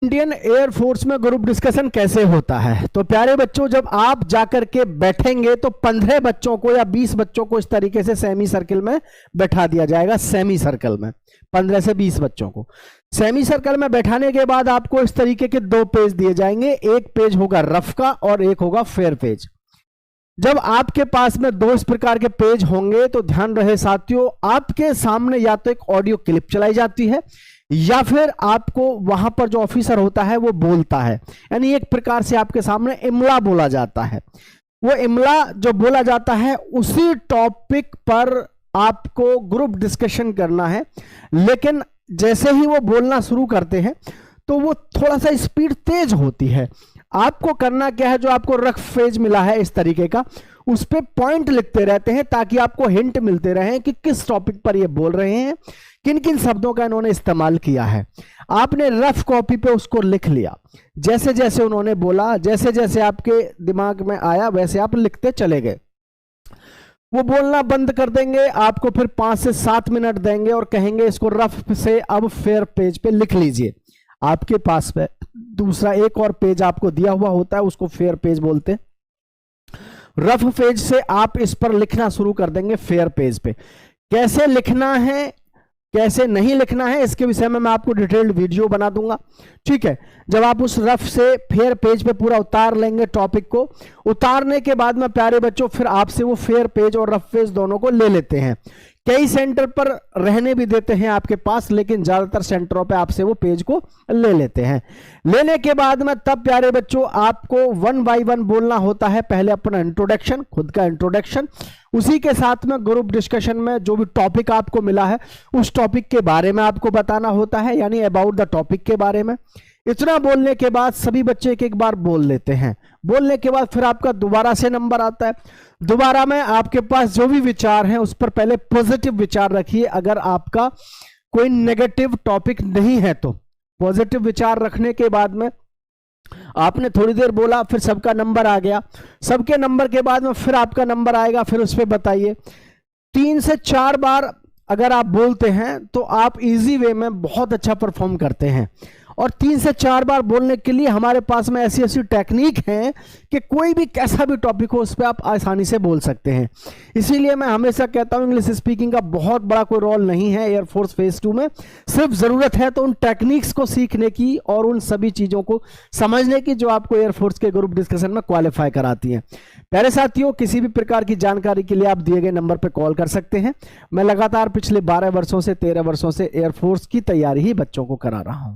Indian air force में group discussion कैसे होता है। तो प्यारे बच्चों, जब आप जाकर के बैठेंगे तो 15 बच्चों को या 20 बच्चों को इस तरीके से सेमी सर्कल में बैठा दिया जाएगा। सेमी सर्कल में 15 से 20 बच्चों को सेमी सर्कल में बैठाने के बाद आपको इस तरीके के 2 पेज दिए जाएंगे। एक पेज होगा रफ का और एक होगा फेयर पेज। जब आपके पास में 2 इस प्रकार के पेज होंगे तो ध्यान रहे साथियों, आपके सामने या तो एक ऑडियो क्लिप चलाई जाती है या फिर आपको वहां पर जो ऑफिसर होता है वो बोलता है, यानी एक प्रकार से आपके सामने इमला बोला जाता है। वो इमला जो बोला जाता है उसी टॉपिक पर आपको ग्रुप डिस्कशन करना है। लेकिन जैसे ही वो बोलना शुरू करते हैं तो वो थोड़ा सा स्पीड तेज होती है। आपको करना क्या है, जो आपको रफ पेज मिला है इस तरीके का, उस पे पॉइंट लिखते रहते हैं ताकि आपको हिंट मिलते रहे कि किस टॉपिक पर ये बोल रहे हैं, किन किन शब्दों का इन्होंने इस्तेमाल किया है। आपने रफ कॉपी पे उसको लिख लिया, जैसे जैसे उन्होंने बोला, जैसे जैसे आपके दिमाग में आया वैसे आप लिखते चले गए। वो बोलना बंद कर देंगे, आपको फिर 5 से 7 मिनट देंगे और कहेंगे इसको रफ से अब फेयर पेज पे लिख लीजिए। आपके पास में दूसरा एक और पेज आपको दिया हुआ होता है, उसको फेयर पेज बोलते हैं। रफ पेज से आप इस पर लिखना शुरू कर देंगे फेयर पेज पे। कैसे लिखना है कैसे नहीं लिखना है इसके विषय में मैं आपको डिटेल्ड वीडियो बना दूंगा, ठीक है। जब आप उस रफ से फेयर पेज पे पूरा उतार लेंगे टॉपिक को, उतारने के बाद में प्यारे बच्चों फिर आपसे वो फेयर पेज और रफ पेज दोनों को ले लेते हैं। कई सेंटर पर रहने भी देते हैं आपके पास, लेकिन ज्यादातर सेंटरों पे आपसे वो पेज को ले लेते हैं। लेने के बाद में तब प्यारे बच्चों आपको 1 बाय 1 बोलना होता है। पहले अपना इंट्रोडक्शन, खुद का इंट्रोडक्शन, उसी के साथ में ग्रुप डिस्कशन में जो भी टॉपिक आपको मिला है उस टॉपिक के बारे में आपको बताना होता है, यानी अबाउट द टॉपिक के बारे में। इतना बोलने के बाद सभी बच्चे एक बार बोल लेते हैं। बोलने के बाद फिर आपका दोबारा से नंबर आता है। दोबारा में आपके पास जो भी विचार हैं उस पर पहले पॉजिटिव विचार रखिए। अगर आपका कोई नेगेटिव टॉपिक नहीं है तो पॉजिटिव विचार रखने के बाद में आपने थोड़ी देर बोला, फिर सबका नंबर आ गया। सबके नंबर के बाद में फिर आपका नंबर आएगा, फिर उस पर बताइए। 3 से 4 बार अगर आप बोलते हैं तो आप इजी वे में बहुत अच्छा परफॉर्म करते हैं। और 3 से 4 बार बोलने के लिए हमारे पास में ऐसी ऐसी टेक्निक है कि कोई भी कैसा भी टॉपिक हो उस पर आप आसानी से बोल सकते हैं। इसीलिए मैं हमेशा कहता हूं इंग्लिश स्पीकिंग का बहुत बड़ा कोई रोल नहीं है एयरफोर्स फेज 2 में। सिर्फ जरूरत है तो उन टेक्निक्स को सीखने की और उन सभी चीजों को समझने की जो आपको एयरफोर्स के ग्रुप डिस्कशन में क्वालिफाई कराती हैं। प्यारे साथियों, किसी भी प्रकार की जानकारी के लिए आप दिए गए नंबर पर कॉल कर सकते हैं। मैं लगातार पिछले 12 वर्षों से 13 वर्षों से एयरफोर्स की तैयारी ही बच्चों को करा रहा हूं।